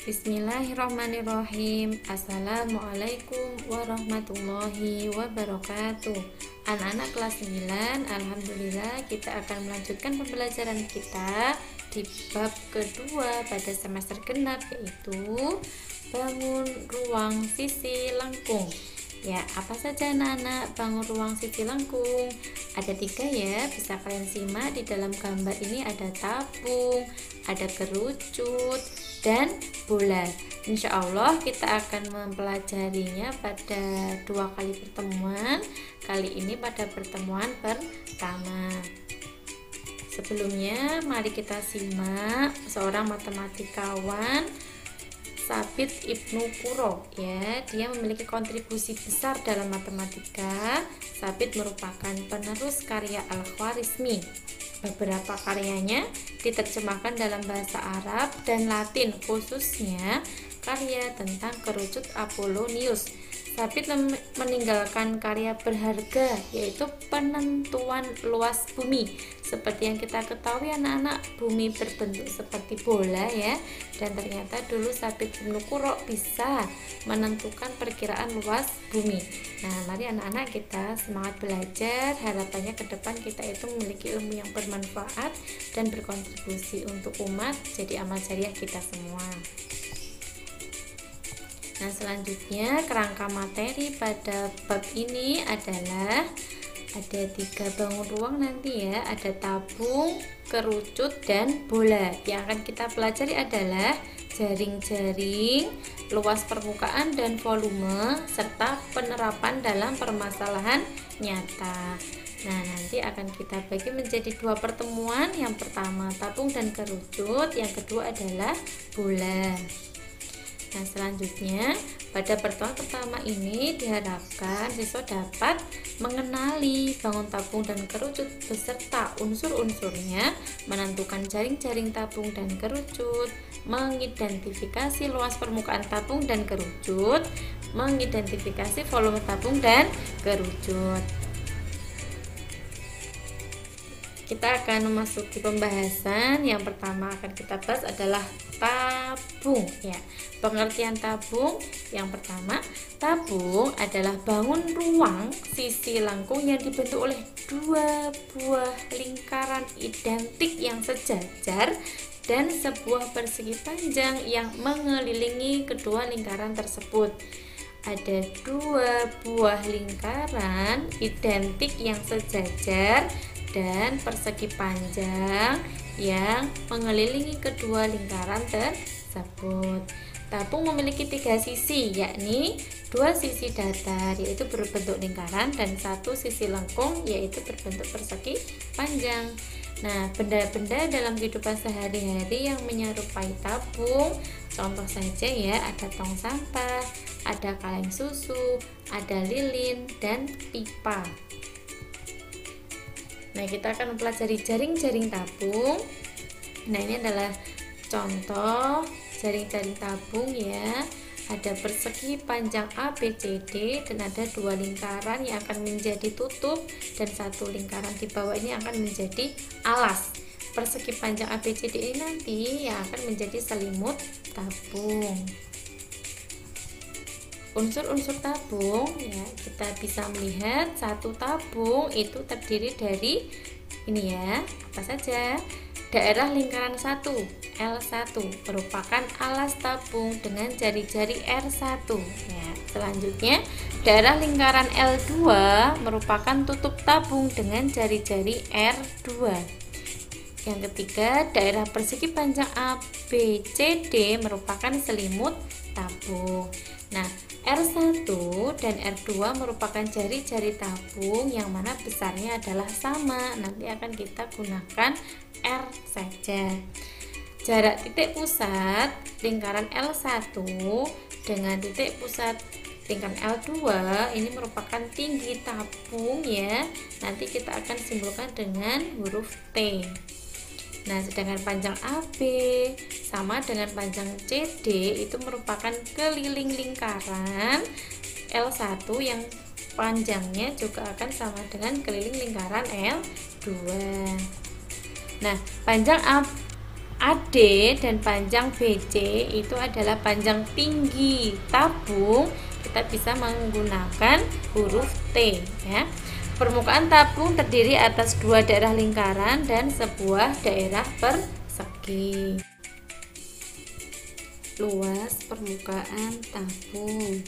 Bismillahirrahmanirrahim. Assalamualaikum warahmatullahi wabarakatuh. Anak-anak kelas 9, alhamdulillah kita akan melanjutkan pembelajaran kita di bab kedua pada semester genap, yaitu bangun ruang sisi lengkung. Ya, apa saja anak-anak bangun ruang sisi lengkung? Ada 3 ya, bisa kalian simak di dalam gambar ini. Ada tabung, ada kerucut, dan bola. Insya Allah kita akan mempelajarinya pada 2 kali pertemuan. Kali ini pada pertemuan pertama. Sebelumnya mari kita simak seorang matematikawan, Thabit Ibnu Qurra, ya. Dia memiliki kontribusi besar dalam matematika. Thabit merupakan penerus karya Al-Khwarizmi. Beberapa karyanya diterjemahkan dalam bahasa Arab dan Latin, khususnya karya tentang kerucut Apollonius. Thabit meninggalkan karya berharga, yaitu penentuan luas bumi. Seperti yang kita ketahui anak-anak, bumi berbentuk seperti bola ya. Dan ternyata dulu Thabit Ibnu Qurra bisa menentukan perkiraan luas bumi. Nah, mari anak-anak kita semangat belajar. Harapannya ke depan kita itu memiliki ilmu yang bermanfaat dan berkontribusi untuk umat, jadi amal jariah kita semua. Nah, selanjutnya kerangka materi pada bab ini adalah ada 3 bangun ruang nanti ya. Ada tabung, kerucut, dan bola. Yang akan kita pelajari adalah jaring-jaring, luas permukaan dan volume, serta penerapan dalam permasalahan nyata. Nah, nanti akan kita bagi menjadi 2 pertemuan. Yang pertama tabung dan kerucut, yang kedua adalah bola. Nah, selanjutnya pada pertemuan pertama ini diharapkan siswa dapat mengenali bangun tabung dan kerucut beserta unsur-unsurnya, menentukan jaring-jaring tabung dan kerucut, mengidentifikasi luas permukaan tabung dan kerucut, mengidentifikasi volume tabung dan kerucut. Kita akan memasuki pembahasan. Yang pertama akan kita bahas adalah tabung ya. Pengertian tabung yang pertama, tabung adalah bangun ruang sisi lengkung yang dibentuk oleh 2 buah lingkaran identik yang sejajar dan sebuah persegi panjang yang mengelilingi kedua lingkaran tersebut. Ada 2 buah lingkaran identik yang sejajar dan persegi panjang yang mengelilingi kedua lingkaran tersebut. Tabung memiliki 3 sisi, yakni 2 sisi datar yaitu berbentuk lingkaran dan 1 sisi lengkung yaitu berbentuk persegi panjang. Nah, benda-benda dalam kehidupan sehari-hari yang menyerupai tabung, contoh saja ya, ada tong sampah, ada kaleng susu, ada lilin, dan pipa. Nah, kita akan mempelajari jaring-jaring tabung. Nah, ini adalah contoh jaring-jaring tabung ya. Ada persegi panjang ABCD dan ada 2 lingkaran yang akan menjadi tutup dan 1 lingkaran di bawah ini akan menjadi alas. Persegi panjang ABCD ini nanti yang akan menjadi selimut tabung. Unsur-unsur tabung ya, kita bisa melihat satu tabung itu terdiri dari ini ya, apa saja? Daerah lingkaran 1 L1 merupakan alas tabung dengan jari-jari R1 ya. Selanjutnya daerah lingkaran L2 merupakan tutup tabung dengan jari-jari R2. Yang ketiga, daerah persegi panjang ABCD merupakan selimut tabung. Nah, R1 dan R2 merupakan jari-jari tabung yang mana besarnya adalah sama. Nanti akan kita gunakan R saja. Jarak titik pusat lingkaran L1 dengan titik pusat lingkaran L2 ini merupakan tinggi tabung ya. Nanti kita akan simbolkan dengan huruf T. Nah, sedangkan panjang AB sama dengan panjang CD itu merupakan keliling lingkaran L1 yang panjangnya juga akan sama dengan keliling lingkaran L2. Nah, panjang AD dan panjang BC itu adalah panjang tinggi tabung, kita bisa menggunakan huruf T ya. Permukaan tabung terdiri atas dua daerah lingkaran dan sebuah daerah persegi. Luas permukaan tabung.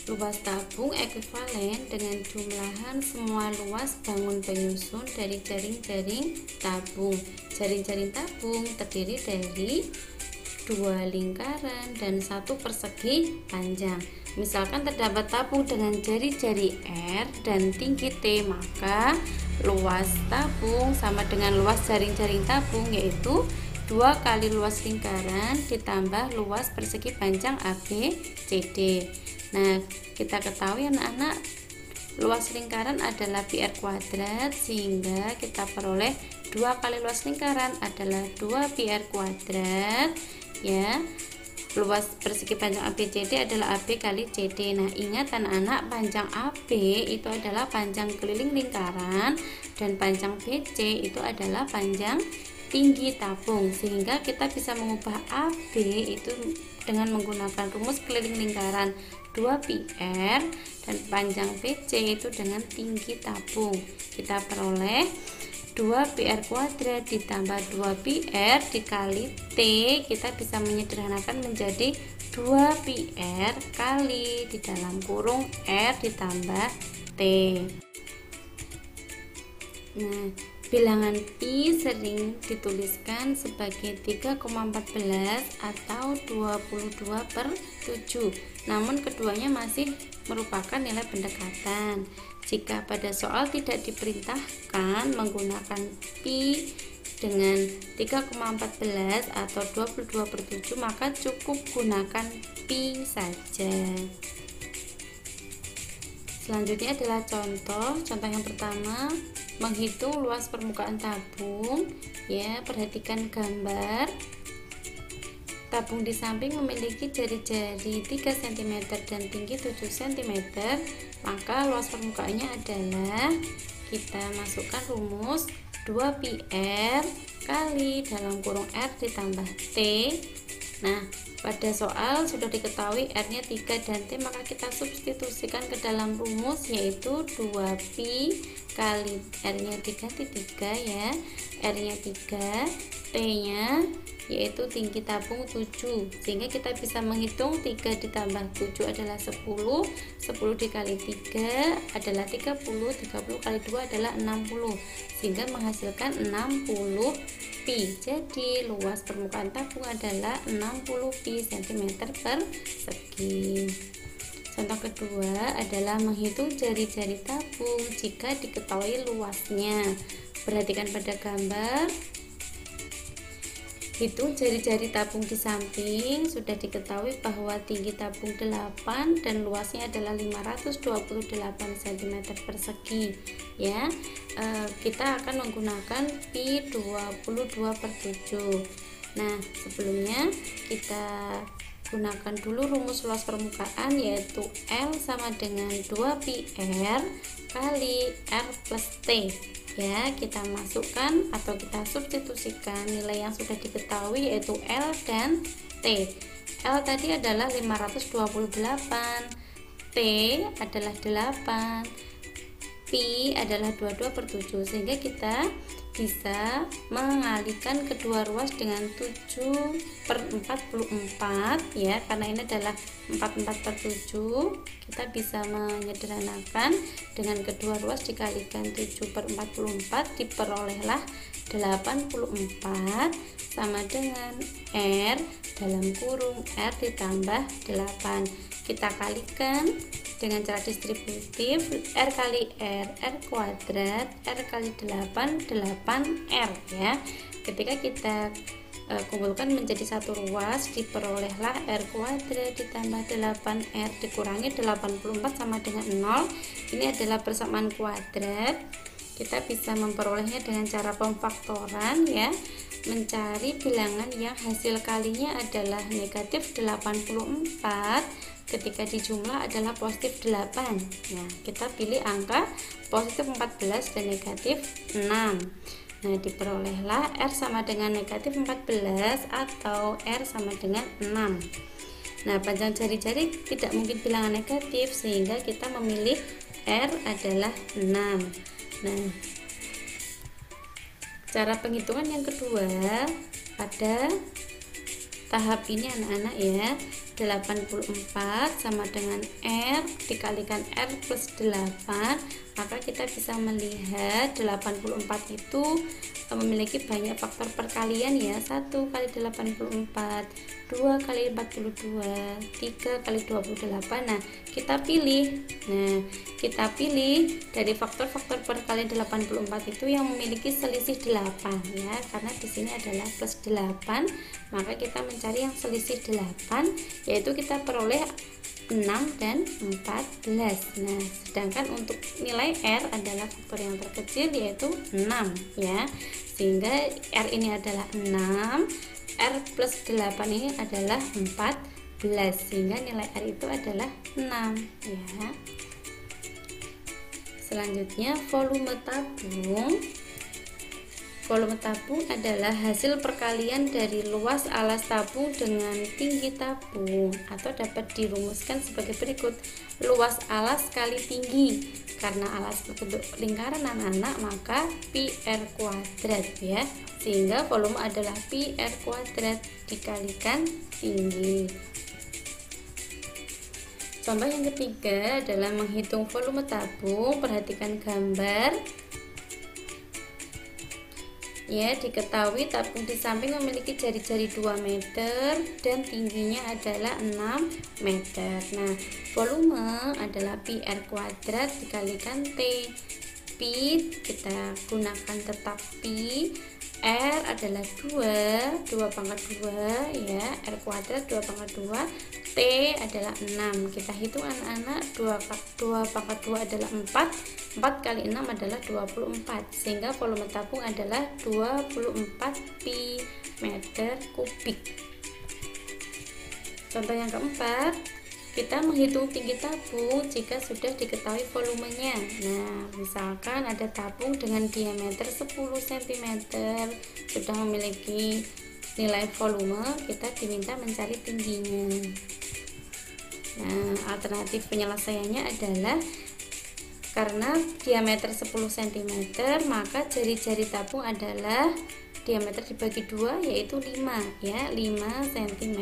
Luas tabung ekuivalen dengan jumlahan semua luas bangun penyusun dari jaring-jaring tabung. Jaring-jaring tabung terdiri dari dua lingkaran dan satu persegi panjang. Misalkan terdapat tabung dengan jari-jari R dan tinggi T, maka luas tabung sama dengan luas jaring-jaring tabung, yaitu 2 kali luas lingkaran ditambah luas persegi panjang ABCD. Nah, kita ketahui anak-anak, luas lingkaran adalah pi r kuadrat, sehingga kita peroleh 2 kali luas lingkaran adalah 2 pi r kuadrat ya. Luas persegi panjang ABCD adalah AB kali CD. Nah, ingat anak-anak, panjang AB itu adalah panjang keliling lingkaran dan panjang BC itu adalah panjang tinggi tabung, sehingga kita bisa mengubah AB itu dengan menggunakan rumus keliling lingkaran 2πr dan panjang BC itu dengan tinggi tabung. Kita peroleh 2πr kuadrat ditambah 2πr dikali T, kita bisa menyederhanakan menjadi 2πr kali di dalam kurung R ditambah T. Nah, bilangan pi sering dituliskan sebagai 3,14 atau 22/7. Namun keduanya masih merupakan nilai pendekatan. Jika pada soal tidak diperintahkan menggunakan pi dengan 3,14 atau 22/7, maka cukup gunakan pi saja. Selanjutnya adalah contoh yang pertama, menghitung luas permukaan tabung ya. Perhatikan gambar. Tabung di samping memiliki jari-jari 3 cm dan tinggi 7 cm, maka luas permukaannya adalah, kita masukkan rumus 2πr kali dalam kurung R ditambah T. Nah, pada soal sudah diketahui R-nya 3 dan T, maka kita substitusikan ke dalam rumus, yaitu 2pi kali R-nya 3 ya. R-nya 3, T-nya yaitu tinggi tabung 7, sehingga kita bisa menghitung 3 ditambah 7 adalah 10 dikali 3 adalah 30 kali 2 adalah 60, sehingga menghasilkan 60 pi. Jadi luas permukaan tabung adalah 60 pi cm persegi. Contoh kedua adalah menghitung jari-jari tabung jika diketahui luasnya. Perhatikan pada gambar. Hitung jari-jari tabung di samping. Sudah diketahui bahwa tinggi tabung 8 dan luasnya adalah 528 cm persegi ya. Kita akan menggunakan pi 22/7. Nah, sebelumnya kita gunakan dulu rumus luas permukaan, yaitu L sama dengan 2πr kali R plus T ya. Kita masukkan atau kita substitusikan nilai yang sudah diketahui, yaitu L dan T. L tadi adalah 528, T adalah 8, pi adalah 22/7, sehingga kita bisa mengalihkan kedua ruas dengan 7/44 ya, karena ini adalah 44/7. Kita bisa menyederhanakan dengan kedua ruas dikalikan 7/44, diperolehlah 84 sama dengan R dalam kurung R ditambah 8. Kita kalikan dengan cara distributif, R kali R, R kuadrat, R kali 8, 8R ya. Ketika kita kumpulkan menjadi satu ruas, diperolehlah R kuadrat ditambah 8R dikurangi 84 sama dengan 0. Ini adalah persamaan kuadrat. Kita bisa memperolehnya dengan cara pemfaktoran ya, mencari bilangan yang hasil kalinya adalah negatif 84 ketika dijumlah adalah positif 8. Nah, kita pilih angka positif 14 dan negatif 6. Nah, diperolehlah R sama dengan negatif 14 atau R sama dengan 6. Nah, panjang jari-jari tidak mungkin bilangan negatif, sehingga kita memilih R adalah 6. Nah, cara penghitungan yang kedua pada tahap ini anak-anak ya, 84 sama dengan R dikalikan R plus 8, maka kita bisa melihat 84 itu memiliki banyak faktor perkalian ya. 1 kali 84, 2 kali 42, 3 kali 28. Nah, kita pilih dari faktor-faktor perkalian 84 itu yang memiliki selisih 8 ya, karena di sini adalah plus 8, maka kita mencari yang selisih 8, yaitu kita peroleh 6 dan 14. Nah, sedangkan untuk nilai R adalah faktor yang terkecil, yaitu 6 ya, sehingga R ini adalah 6, R plus 8 ini adalah 14, sehingga nilai R itu adalah 6 ya. Selanjutnya volume tabung. Volume tabung adalah hasil perkalian dari luas alas tabung dengan tinggi tabung, atau dapat dirumuskan sebagai berikut: luas alas kali tinggi. Karena alas berbentuk lingkaran anak-anak, maka pi R kuadrat ya, sehingga volume adalah pi R kuadrat dikalikan tinggi. Contoh yang ketiga adalah menghitung volume tabung. Perhatikan gambar ya, diketahui tabung di samping memiliki jari-jari 2 meter dan tingginya adalah 6 meter. Nah, volume adalah pi R kuadrat dikalikan T. Pi kita gunakan tetap pi, R adalah 2 pangkat 2 ya, R kuadrat 2 pangkat 2, T adalah 6. Kita hitung anak-anak, 2 pangkat 2 adalah 4 kali 6 adalah 24, sehingga volume tabung adalah 24 pi meter kubik. Contoh yang keempat, kita menghitung tinggi tabung jika sudah diketahui volumenya. Nah, misalkan ada tabung dengan diameter 10 cm sudah memiliki nilai volume, kita diminta mencari tingginya. Nah, alternatif penyelesaiannya adalah karena diameter 10 cm, maka jari-jari tabung adalah diameter dibagi 2, yaitu 5 ya, 5 cm.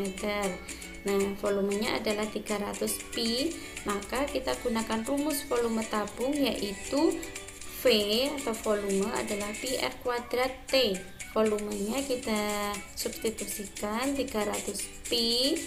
Nah, volumenya adalah 300 pi, maka kita gunakan rumus volume tabung, yaitu V atau volume adalah pi R kuadrat T. Volumenya kita substitusikan 300 pi,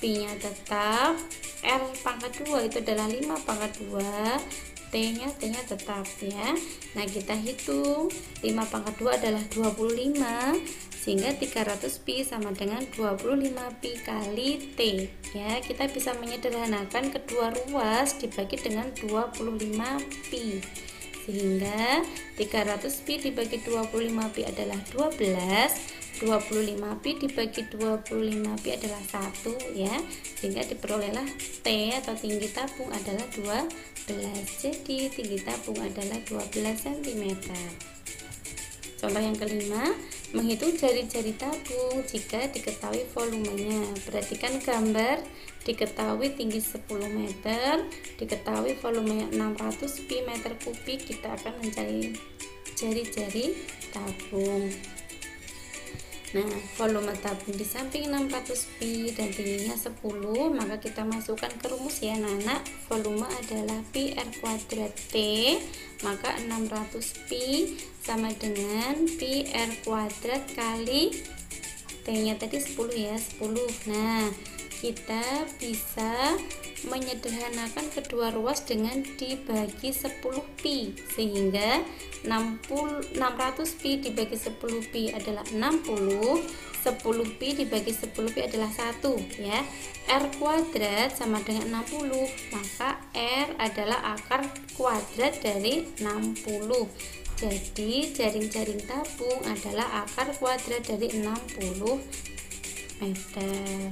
pi nya tetap, R pangkat 2 itu adalah 5 pangkat 2, T-nya tetap ya. Nah, kita hitung 5 pangkat 2 adalah 25, sehingga 300 pi sama dengan 25 pi kali T ya. Kita bisa menyederhanakan kedua ruas dibagi dengan 25 pi, sehingga 300 pi dibagi 25 pi adalah 12, 25 pi dibagi 25 pi adalah 1 ya, sehingga diperolehlah T atau tinggi tabung adalah 12. Jadi tinggi tabung adalah 12 cm. Contoh yang kelima, menghitung jari-jari tabung jika diketahui volumenya. Perhatikan gambar, diketahui tinggi 10 meter, diketahui volumenya 600 pi meter kubik, kita akan mencari jari-jari tabung. Nah, volume tabung di samping 600 pi dan tingginya 10, maka kita masukkan ke rumus ya anak-anak. Volume adalah pi R kuadrat T, maka 600 pi sama dengan pi R kuadrat kali T nya tadi 10 ya, 10. Nah, kita bisa menyederhanakan kedua ruas dengan dibagi 10 pi, sehingga 600 pi dibagi 10 pi adalah 60, 10 pi dibagi 10 pi adalah 1 ya. R kuadrat sama dengan 60, maka R adalah akar kuadrat dari 60. Jadi jaring-jaring tabung adalah akar kuadrat dari 60 meter.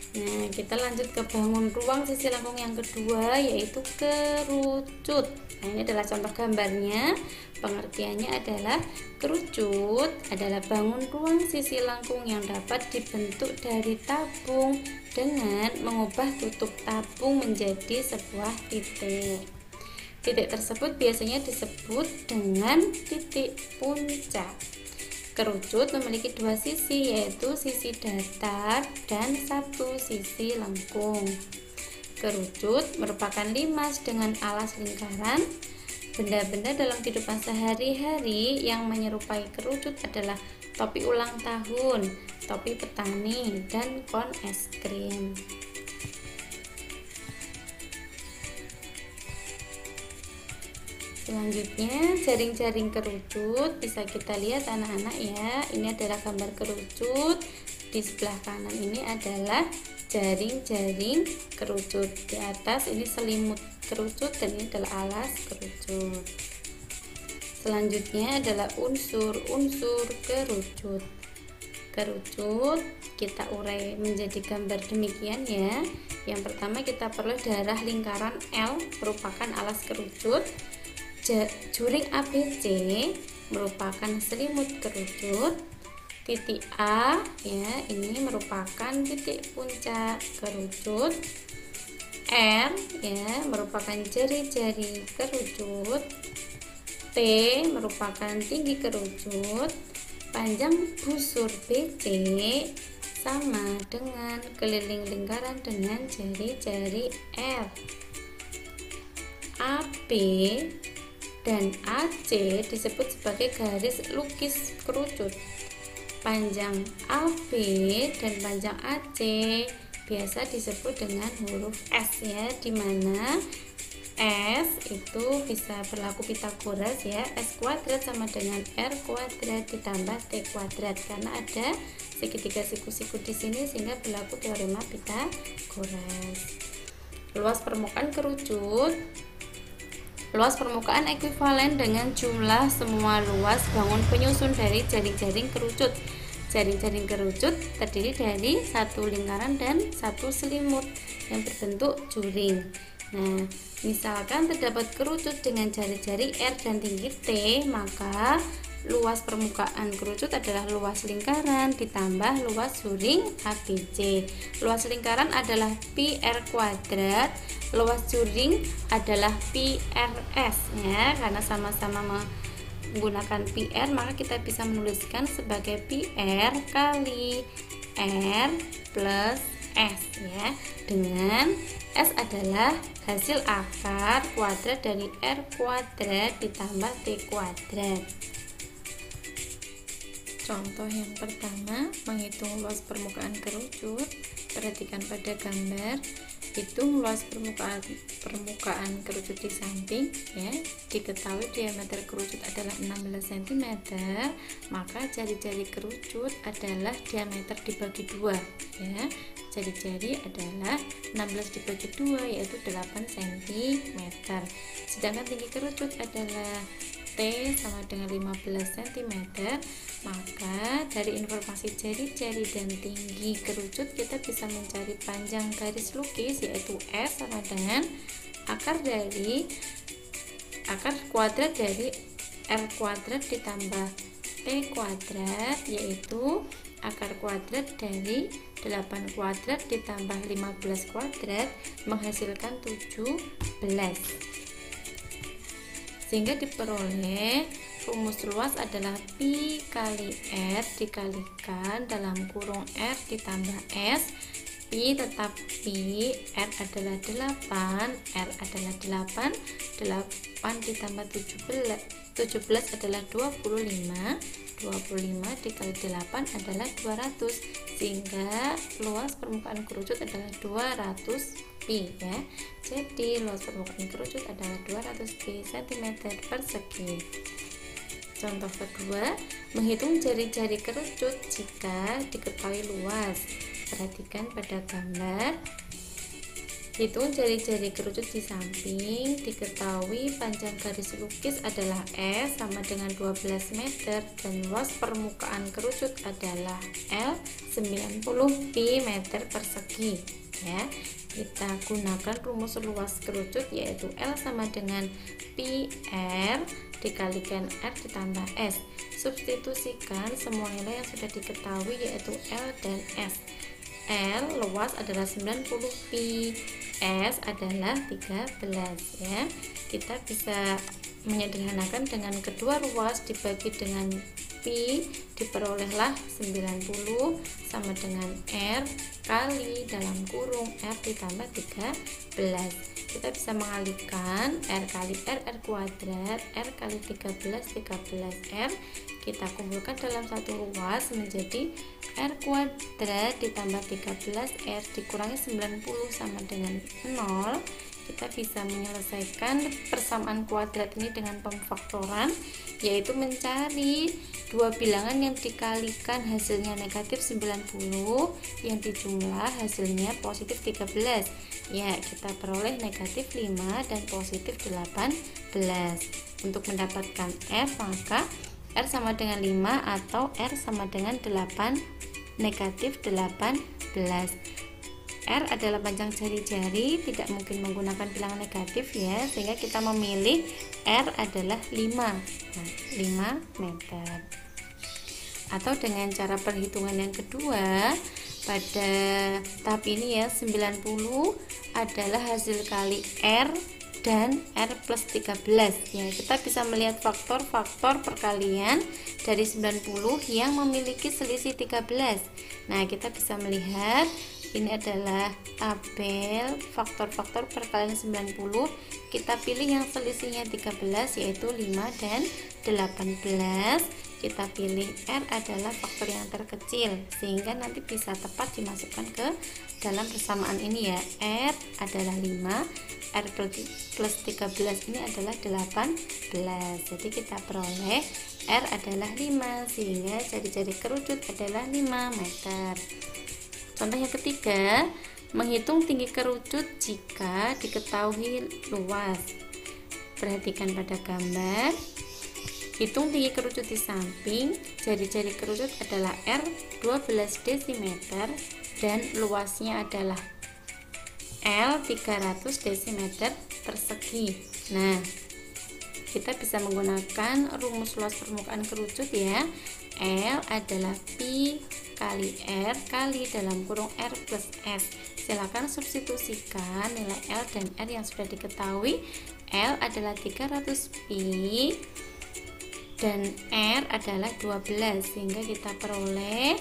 Nah, kita lanjut ke bangun ruang sisi lengkung yang kedua, yaitu kerucut. Nah, ini adalah contoh gambarnya. Pengertiannya adalah kerucut adalah bangun ruang sisi lengkung yang dapat dibentuk dari tabung dengan mengubah tutup tabung menjadi sebuah titik. Titik tersebut biasanya disebut dengan titik puncak. Kerucut memiliki dua sisi, yaitu sisi datar dan satu sisi lengkung. Kerucut merupakan limas dengan alas lingkaran. Benda-benda dalam kehidupan sehari-hari yang menyerupai kerucut adalah topi ulang tahun, topi petani, dan kon es krim. Selanjutnya, jaring-jaring kerucut bisa kita lihat anak-anak ya. Ini adalah gambar kerucut. Di sebelah kanan ini adalah jaring-jaring kerucut. Di atas ini selimut kerucut dan ini adalah alas kerucut. Selanjutnya adalah unsur-unsur kerucut. Kerucut kita urai menjadi gambar demikian ya. Yang pertama kita perlu darah lingkaran L merupakan alas kerucut. Juring ABC merupakan selimut kerucut. Titik A ya, ini merupakan titik puncak kerucut. R ya, merupakan jari-jari kerucut. T merupakan tinggi kerucut. Panjang busur BC sama dengan keliling lingkaran dengan jari-jari R. AP dan AC disebut sebagai garis lukis kerucut. Panjang AB dan panjang AC biasa disebut dengan huruf S ya, dimana S itu bisa berlaku Pitagoras ya. S kuadrat sama dengan R kuadrat ditambah T kuadrat, karena ada segitiga siku-siku di sini sehingga berlaku teorema Pitagoras. Luas permukaan kerucut. Luas permukaan ekuivalen dengan jumlah semua luas bangun penyusun dari jaring-jaring kerucut. Jaring-jaring kerucut terdiri dari satu lingkaran dan satu selimut yang berbentuk juring. Nah, misalkan terdapat kerucut dengan jari-jari R dan tinggi T, maka luas permukaan kerucut adalah luas lingkaran ditambah luas juring ABC. Luas lingkaran adalah pi R kuadrat, luas juring adalah pi RS ya, karena sama-sama menggunakan pi R maka kita bisa menuliskan sebagai pi R kali R plus S ya, dengan S adalah hasil akar kuadrat dari R kuadrat ditambah T kuadrat. Contoh yang pertama, menghitung luas permukaan kerucut. Perhatikan pada gambar. Hitung luas permukaan kerucut di samping ya. Diketahui diameter kerucut adalah 16 cm, maka jari-jari kerucut adalah diameter dibagi 2 ya. Jari-jari adalah 16 dibagi 2 yaitu 8 cm. Sedangkan tinggi kerucut adalah T sama dengan 15 cm, maka dari informasi jari-jari dan tinggi kerucut kita bisa mencari panjang garis lukis yaitu S sama dengan akar kuadrat dari R kuadrat ditambah T kuadrat, yaitu akar kuadrat dari 8 kuadrat ditambah 15 kuadrat menghasilkan 17, sehingga diperoleh rumus luas adalah pi kali R dikalikan dalam kurung R ditambah S. Pi tetap pi, R adalah 8, R adalah 8, 8 ditambah 17 adalah 25, 25 dikali 8 adalah 200, sehingga luas permukaan kerucut adalah 200 pi ya. Jadi luas permukaan kerucut adalah 200 pi cm persegi. Contoh kedua, menghitung jari-jari kerucut jika diketahui luas. Perhatikan pada gambar. Hitung jari-jari kerucut di samping. Diketahui panjang garis lukis adalah S sama dengan 12 meter dan luas permukaan kerucut adalah L 90 pi meter persegi. Ya, kita gunakan rumus luas kerucut yaitu L sama dengan pi R dikalikan R ditambah S. Substitusikan semua nilai yang sudah diketahui yaitu L dan S. L luas adalah 90 pi, S adalah 13 ya. Kita bisa menyederhanakan dengan kedua ruas dibagi dengan pi, diperolehlah 90 sama dengan R kali dalam kurung R ditambah 13. Kita bisa mengalihkan R kali R kuadrat, R kali 13 R kita kumpulkan dalam satu ruas menjadi R kuadrat ditambah 13R dikurangi 90 sama dengan 0. Kita bisa menyelesaikan persamaan kuadrat ini dengan pemfaktoran, yaitu mencari dua bilangan yang dikalikan hasilnya negatif 90 yang dijumlah hasilnya positif 13. Ya, kita peroleh negatif 5 dan positif 18. Untuk mendapatkan R, maka R sama dengan 5 atau R sama dengan 8 negatif 18. R adalah panjang jari-jari, tidak mungkin menggunakan bilangan negatif ya, sehingga kita memilih R adalah 5. Nah, 5 meter. Atau dengan cara perhitungan yang kedua, pada tahap ini ya, 90 adalah hasil kali R dan R plus 13 ya. Kita bisa melihat faktor-faktor perkalian dari 90 yang memiliki selisih 13. Nah, kita bisa melihat ini adalah tabel faktor-faktor perkalian 90. Kita pilih yang selisihnya 13 yaitu 5 dan 18. Kita pilih R adalah faktor yang terkecil sehingga nanti bisa tepat dimasukkan ke dalam persamaan ini ya. R adalah 5, R plus 13 ini adalah 18. Jadi kita peroleh R adalah 5 sehingga jari-jari kerucut adalah 5 meter. Contoh yang ketiga, menghitung tinggi kerucut jika diketahui luas. Perhatikan pada gambar. Hitung tinggi kerucut di samping. Jari-jari kerucut adalah R 12 dm dan luasnya adalah L 300 dm persegi. Nah, kita bisa menggunakan rumus luas permukaan kerucut ya. L adalah pi kali R kali dalam kurung R plus S. Silakan substitusikan nilai L dan R yang sudah diketahui. L adalah 300 pi dan R adalah 12 sehingga kita peroleh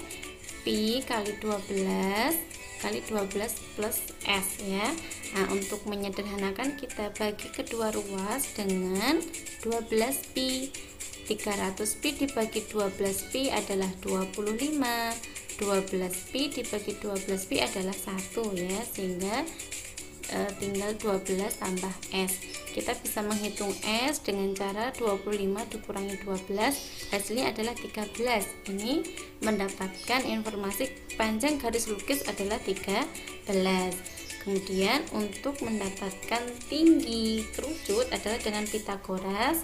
pi kali 12 kali 12 plus S ya. Nah, untuk menyederhanakan kita bagi kedua ruas dengan 12 pi. 300 pi dibagi 12 pi adalah 25. 12 pi dibagi 12 pi adalah 1 ya, sehingga tinggal 12 tambah S. Kita bisa menghitung S dengan cara 25 dikurangi 12, hasilnya adalah 13. Ini mendapatkan informasi panjang garis lukis adalah 13. Kemudian untuk mendapatkan tinggi kerucut adalah dengan Pitagoras.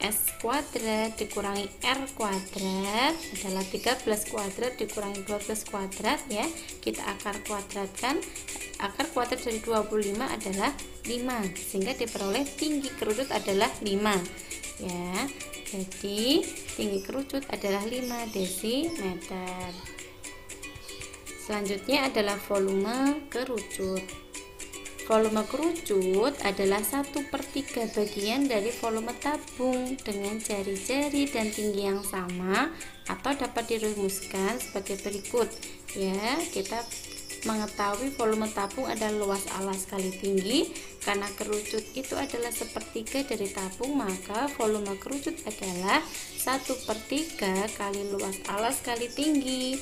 S kuadrat dikurangi R kuadrat adalah 13 kuadrat dikurangi 12 kuadrat ya. Kita akar kuadratkan. Akar kuadrat dari 25 adalah 5 sehingga diperoleh tinggi kerucut adalah 5 ya. Jadi tinggi kerucut adalah 5 desimeter. Selanjutnya adalah volume kerucut. Volume kerucut adalah 1/3 bagian dari volume tabung dengan jari-jari dan tinggi yang sama, atau dapat dirumuskan sebagai berikut ya. Kita mengetahui volume tabung adalah luas alas kali tinggi. Karena kerucut itu adalah 1/3 dari tabung, maka volume kerucut adalah 1/3 kali luas alas kali tinggi.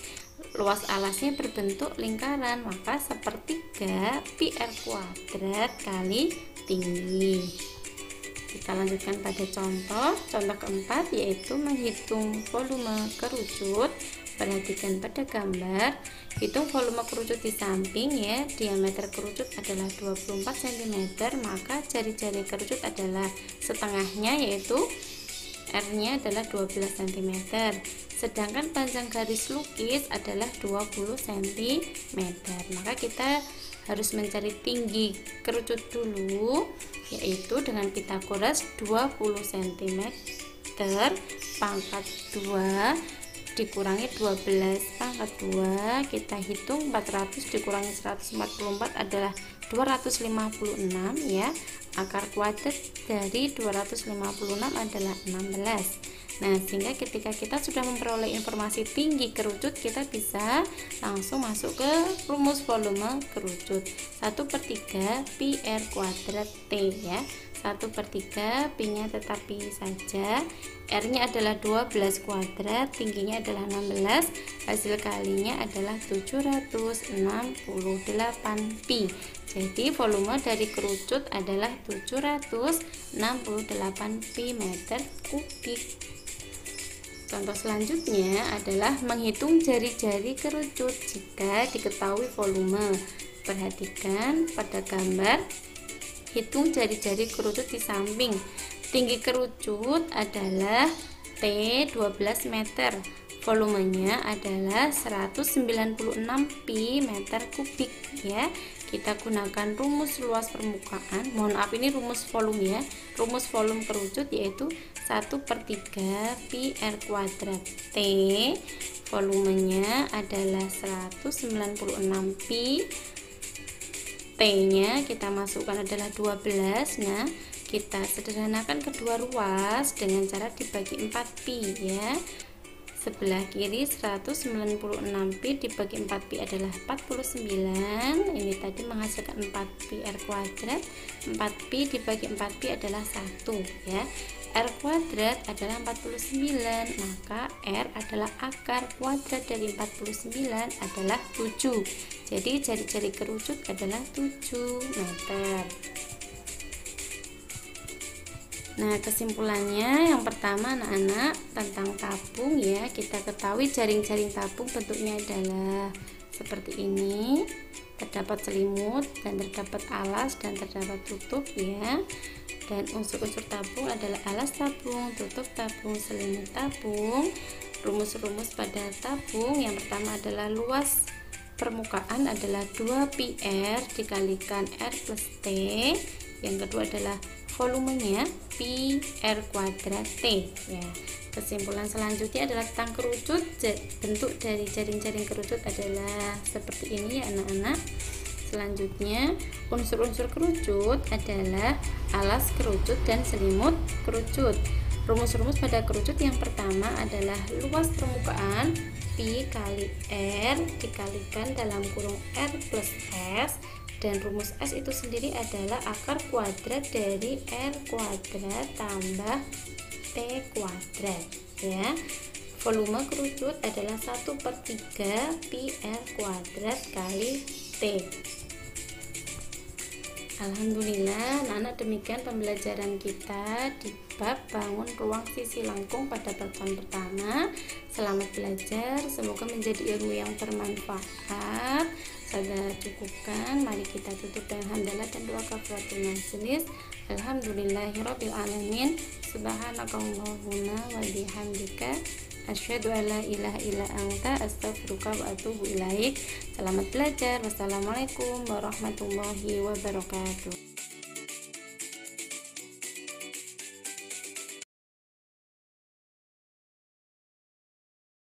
Luas alasnya berbentuk lingkaran, maka 1/3 pi R kuadrat kali tinggi. Kita lanjutkan pada contoh keempat, yaitu menghitung volume kerucut. Perhatikan pada gambar, hitung volume kerucut di samping ya. Diameter kerucut adalah 24 cm, maka jari-jari kerucut adalah setengahnya, yaitu R-nya adalah 12 cm. Sedangkan panjang garis lukis adalah 20 cm. Maka kita harus mencari tinggi kerucut dulu, yaitu dengan Pitagoras 20 cm pangkat 2 dikurangi 12 pangkat 2, kita hitung 400 dikurangi 144 adalah 256 ya. Akar kuadrat dari 256 adalah 16. Nah, sehingga ketika kita sudah memperoleh informasi tinggi kerucut, kita bisa langsung masuk ke rumus volume kerucut. 1/3 pi R kuadrat T ya. 1/3 pi nya tetap pi saja, R nya adalah 12 kuadrat, tingginya adalah 16, hasil kalinya adalah 768 pi. Jadi volume dari kerucut adalah 768 pi meter kubik. Contoh selanjutnya adalah menghitung jari-jari kerucut jika diketahui volume. Perhatikan pada gambar, hitung jari-jari kerucut di samping. Tinggi kerucut adalah T 12 meter, volumenya adalah 196 pi meter kubik ya. Kita gunakan rumus luas permukaan, mohon maaf ini rumus volume ya, rumus volume kerucut yaitu 1/3 pi R kuadrat T, volumenya adalah 196 pi, T nya kita masukkan adalah 12. Nah, kita sederhanakan kedua ruas dengan cara dibagi 4 pi ya. Sebelah kiri 196 pi dibagi 4 pi adalah 49. Ini tadi menghasilkan 4 pi R kuadrat. 4 pi dibagi 4 pi adalah 1 ya. R kuadrat adalah 49, maka R adalah akar kuadrat dari 49 adalah 7. Jadi jari-jari kerucut adalah 7 meter. Nah, kesimpulannya yang pertama anak-anak tentang tabung ya, kita ketahui jaring-jaring tabung bentuknya adalah seperti ini. Terdapat selimut dan terdapat alas dan terdapat tutup ya. Dan unsur-unsur tabung adalah alas tabung, tutup tabung, selimut tabung. Rumus-rumus pada tabung yang pertama adalah luas permukaan adalah 2 pi R dikalikan R plus T. Yang kedua adalah volumenya pi R kuadrat T ya. Kesimpulan selanjutnya adalah tentang kerucut. Bentuk dari jaring-jaring kerucut adalah seperti ini ya anak-anak. Selanjutnya unsur-unsur kerucut adalah alas kerucut dan selimut kerucut. Rumus-rumus pada kerucut yang pertama adalah luas permukaan pi kali R dikalikan dalam kurung R plus S, dan rumus S itu sendiri adalah akar kuadrat dari R kuadrat tambah T kuadrat ya. Volume kerucut adalah 1/3 pi R kuadrat kali T. Alhamdulillah anak-anak, demikian pembelajaran kita di bab bangun ruang sisi lengkung pada pertemuan pertama. Selamat belajar, semoga menjadi ilmu yang bermanfaat. Saya cukupkan, mari kita tutup dengan hamdalah dan doa kafaratul majelis. Alhamdulillahirabbil alamin. Subhanakallahumma wa bihamdika asyhadu an la ilaha illa anta astaghfiruka wa atubu ilaik. Selamat belajar. Wassalamualaikum warahmatullahi wabarakatuh.